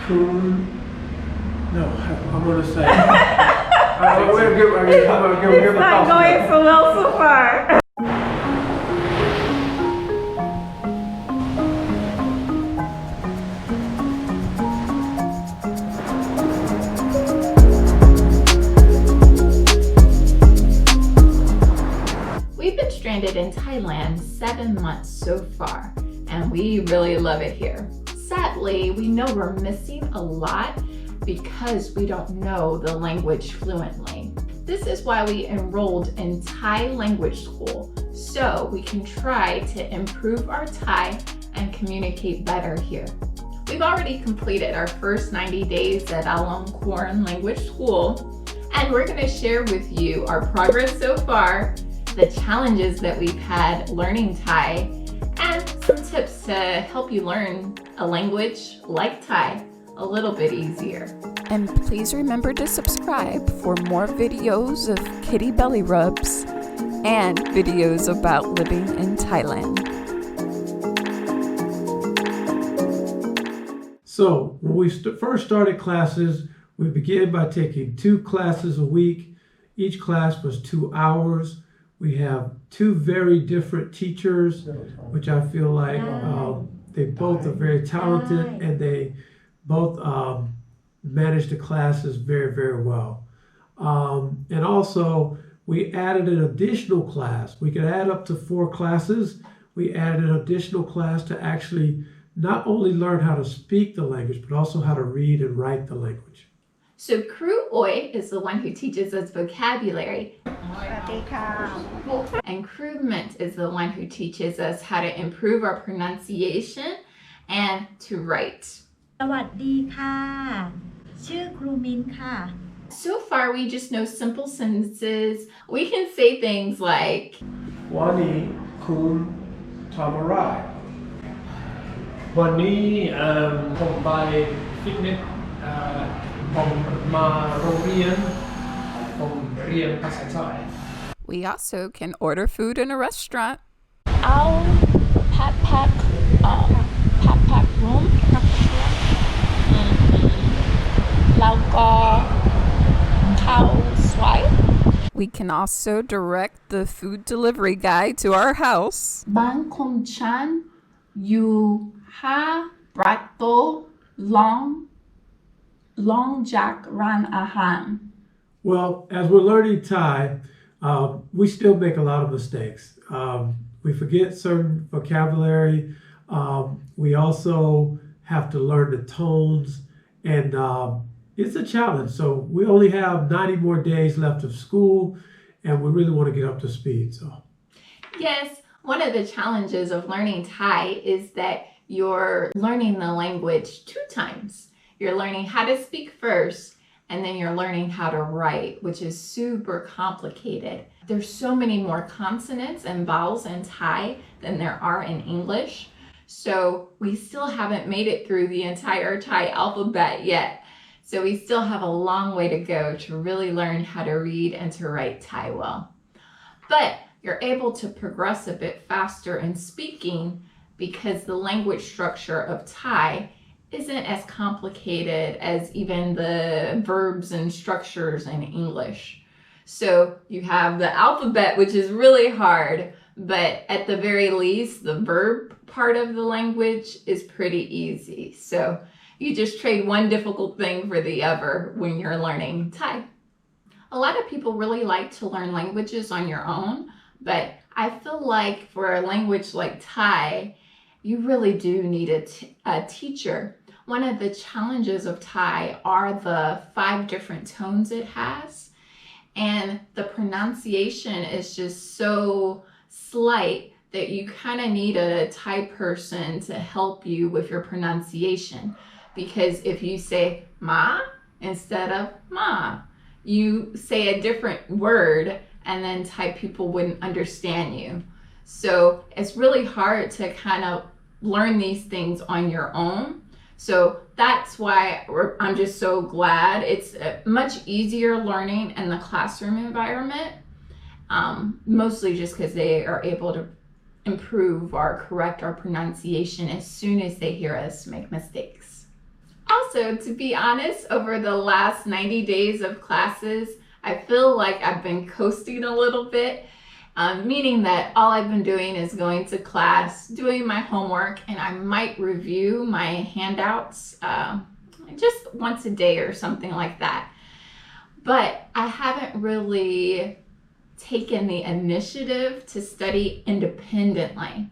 Coon. No, I'm going to say. I'm going to give It's not going so well so far. We've been stranded in Thailand 7 months so far, and we really love it here. Sadly, we know we're missing a lot because we don't know the language fluently. This is why we enrolled in Thai language school, so we can try to improve our Thai and communicate better here. We've already completed our first 90 days at Alongkorn language school, and we're going to share with you our progress so far, the challenges that we've had learning Thai, and some tips to help you learn a language like Thai a little bit easier. And please remember to subscribe for more videos of kitty belly rubs and videos about living in Thailand. So when we first started classes, we began by taking 2 classes a week. Each class was 2 hours. We have 2 very different teachers, which I feel like they both are very talented, and they both manage the classes very, very well. And also, we added an additional class. We could add up to 4 classes. We added an additional class to actually not only learn how to speak the language, but also how to read and write the language. So Crew Oi is the one who teaches us vocabulary. And Crew Mint is the one who teaches us how to improve our pronunciation and to write. สวัสดีค่ะ ชื่อครูมิ้นค่ะ So far, we just know simple sentences. We can say things like Wani kun tamarai. วันนี้ผมไปฟิตเนสผมมาโรงเรียนผมเรียนภาษาไทย We also can order food in a restaurant. เอาแพ็คร่มแล้วก็ข้าวสวย We can also direct the food delivery guy to our house. บางคนฉันอยู่5 ประตูลองจากร้านอาหาร Well, as we're learning Thai, we still make a lot of mistakes. We forget certain vocabulary. We also have to learn the tones, and it's a challenge. So we only have 90 more days left of school, and we really want to get up to speed. So Yes, one of the challenges of learning Thai is that you're learning the language 2 times. You're learning how to speak first, and then you're learning how to write, which is super complicated. There's so many more consonants and vowels in Thai than there are in English. So we still haven't made it through the entire Thai alphabet yet. So we still have a long way to go to really learn how to read and to write Thai well. But you're able to progress a bit faster in speaking because the language structure of Thai isn't as complicated as even the verbs and structures in English. So you have the alphabet, which is really hard, but at the very least, the verb part of the language is pretty easy. So you just trade one difficult thing for the other when you're learning Thai. A lot of people really like to learn languages on your own, but I feel like for a language like Thai, you really do need a teacher. One of the challenges of Thai are the 5 different tones it has, and the pronunciation is just so slight that you kind of need a Thai person to help you with your pronunciation. Because if you say ma instead of ma, you say a different word, and then Thai people wouldn't understand you. So it's really hard to kind of learn these things on your own. So that's why I'm just so glad. It's much easier learning in the classroom environment, mostly just because they are able to improve or correct our pronunciation as soon as they hear us make mistakes. also, to be honest, over the last 90 days of classes, I feel like I've been coasting a little bit, meaning that all I've been doing is going to class, doing my homework, and I might review my handouts just once a day or something like that. But I haven't really taken the initiative to study independently.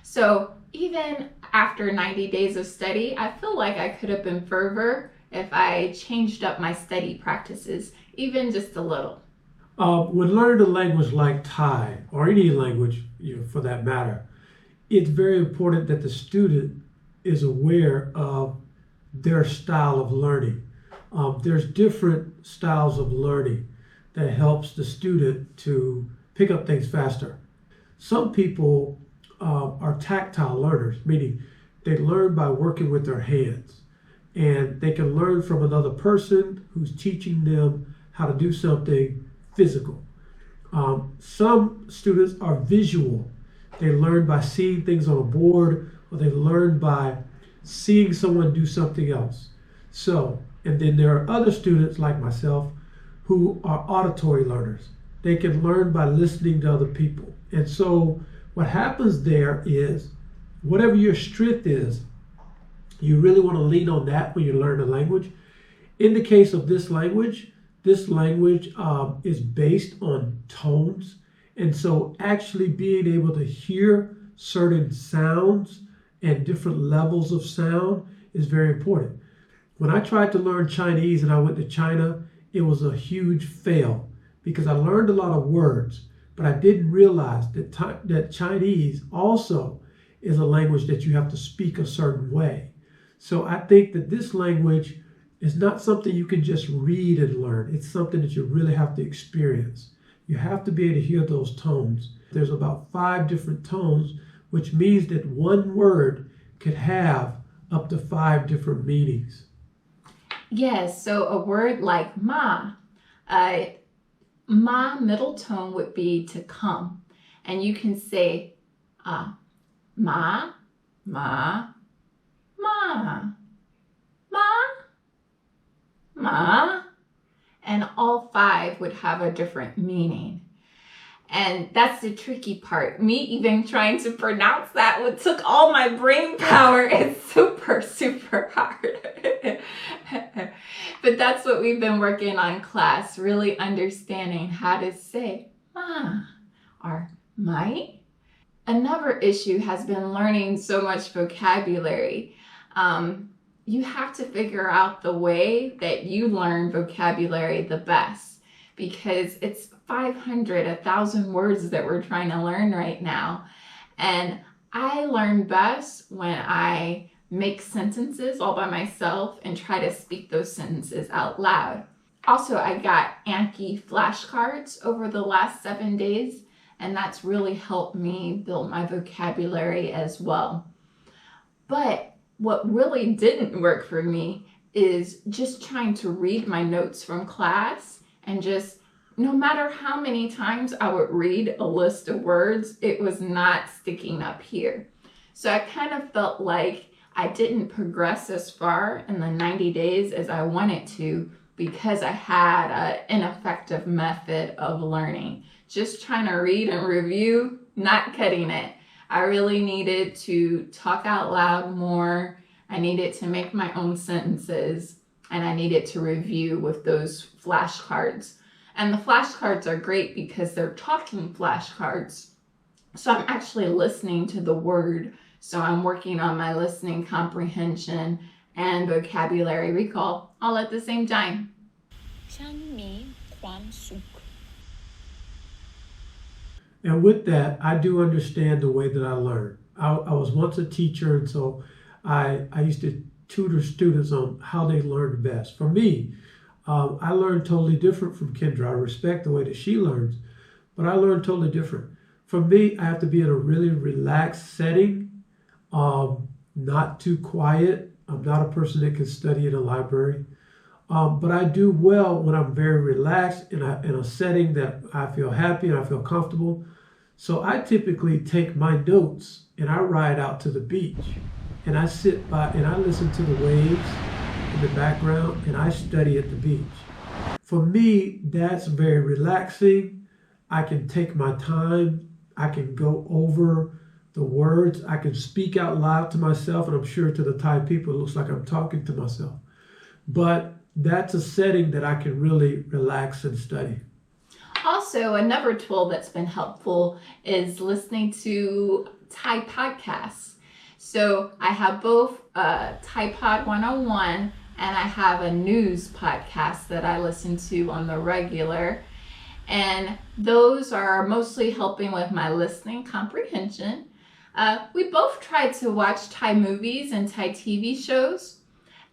So even after 90 days of study, I feel like I could have been further if I changed up my study practices, even just a little. When learning a language like Thai, or any language, for that matter, it's very important that the student is aware of their style of learning. There's different styles of learning that helps the student to pick up things faster. Some people are tactile learners, meaning they learn by working with their hands, and they can learn from another person who's teaching them how to do something physical. Some students are visual. They learn by seeing things on a board, or they learn by seeing someone do something else. And then there are other students like myself who are auditory learners. They can learn by listening to other people. And so what happens there is, whatever your strength is, you really want to lean on that when you learn a language. In the case of this language is based on tones. And so actually being able to hear certain sounds and different levels of sound is very important. When I tried to learn Chinese and I went to China, it was a huge fail because I learned a lot of words, but I didn't realize that Chinese also is a language that you have to speak a certain way. So I think that this language is not something you can just read and learn. It's something that you really have to experience. You have to be able to hear those tones. There's about 5 different tones, which means that one word could have up to 5 different meanings. Yes, so a word like ma, ma middle tone would be to come. And you can say ma, ma, ma, ma, ma, and all 5 would have a different meaning. And that's the tricky part. Me even trying to pronounce that took all my brain power. It's super, super hard. But that's what we've been working on class, really understanding how to say ma or mai. Another issue has been learning so much vocabulary. You have to figure out the way that you learn vocabulary the best, because it's 500, 1,000 words that we're trying to learn right now. And I learn best when I make sentences all by myself and try to speak those sentences out loud. Also, I got Anki flashcards over the last 7 days, and that's really helped me build my vocabulary as well. But what really didn't work for me is just trying to read my notes from class, and just no matter how many times I would read a list of words, it was not sticking up here. So I kind of felt like I didn't progress as far in the 90 days as I wanted to, because I had an ineffective method of learning. Just trying to read and review, not cutting it. I really needed to talk out loud more. I needed to make my own sentences, and I needed to review with those flashcards. And the flashcards are great because they're talking flashcards. So I'm actually listening to the word. So I'm working on my listening comprehension and vocabulary recall all at the same time. ฉันมีความสุข And with that, I do understand the way that I learn. I was once a teacher, and so I used to tutor students on how they learn best. For me, I learned totally different from Kendra. I respect the way that she learns, but I learned totally different. For me, I have to be in a really relaxed setting, not too quiet. I'm not a person that can study in a library, but I do well when I'm very relaxed in a setting that I feel happy and I feel comfortable. So I typically take my notes and I ride out to the beach, and I sit by and I listen to the waves, in the background, and I study at the beach. For me, that's very relaxing. I can take my time. I can go over the words. I can speak out loud to myself, and I'm sure to the Thai people, it looks like I'm talking to myself. But that's a setting that I can really relax and study. Also, another tool that's been helpful is listening to Thai podcasts. So I have both Thai Pod 101 and I have a news podcast that I listen to on the regular. And those are mostly helping with my listening comprehension. We both tried to watch Thai movies and Thai TV shows.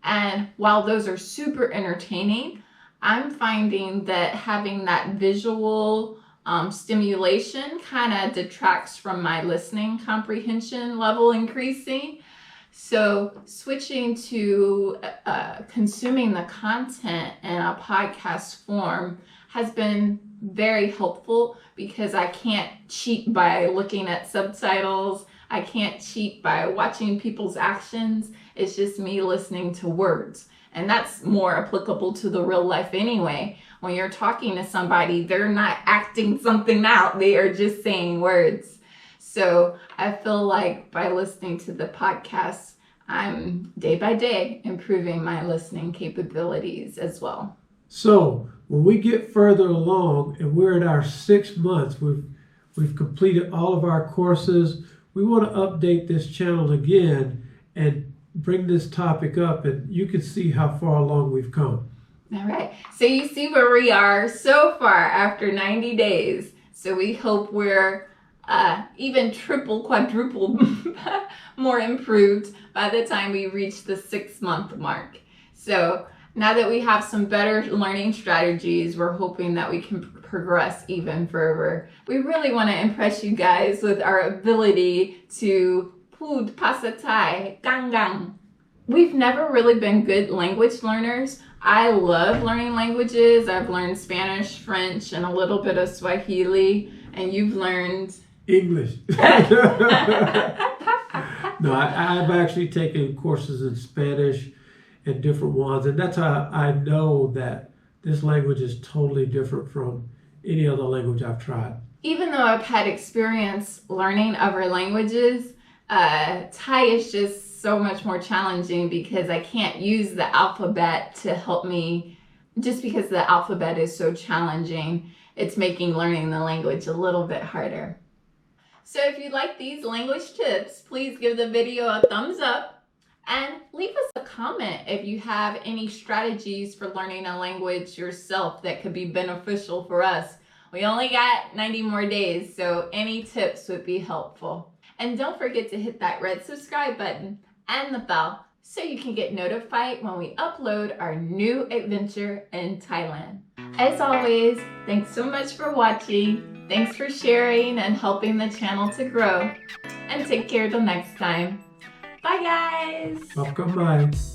And while those are super entertaining, I'm finding that having that visual stimulation kind of detracts from my listening comprehension level increasing. So switching to consuming the content in a podcast form has been very helpful because I can't cheat by looking at subtitles. I can't cheat by watching people's actions. It's just me listening to words. And that's more applicable to the real life anyway. When you're talking to somebody, they're not acting something out. They are just saying words. So I feel like by listening to the podcast, I'm day by day improving my listening capabilities as well. So when we get further along and we're in our 6 months, we've completed all of our courses, we want to update this channel again and bring this topic up, and you can see how far along we've come. All right. So you see where we are so far after 90 days. So we hope we're even triple, quadruple more improved by the time we reach the 6-month mark. So now that we have some better learning strategies, we're hoping that we can progress even further. We really want to impress you guys with our ability to Pud Pasa Thai, Gang Gang. We've never really been good language learners. I love learning languages. I've learned Spanish, French, and a little bit of Swahili. And you've learned English. No, I've actually taken courses in Spanish and different ones, and that's how I know that this language is totally different from any other language I've tried. Even though I've had experience learning other languages, Thai is just so much more challenging because I can't use the alphabet to help me. Just because the alphabet is so challenging, it's making learning the language a little bit harder. So if you like these language tips, please give the video a thumbs up and leave us a comment if you have any strategies for learning a language yourself that could be beneficial for us. We only got 90 more days, so any tips would be helpful. And don't forget to hit that red subscribe button and the bell so you can get notified when we upload our new adventure in Thailand. As always, thanks so much for watching. Thanks for sharing and helping the channel to grow. And take care till next time. Bye guys! Welcome, bye.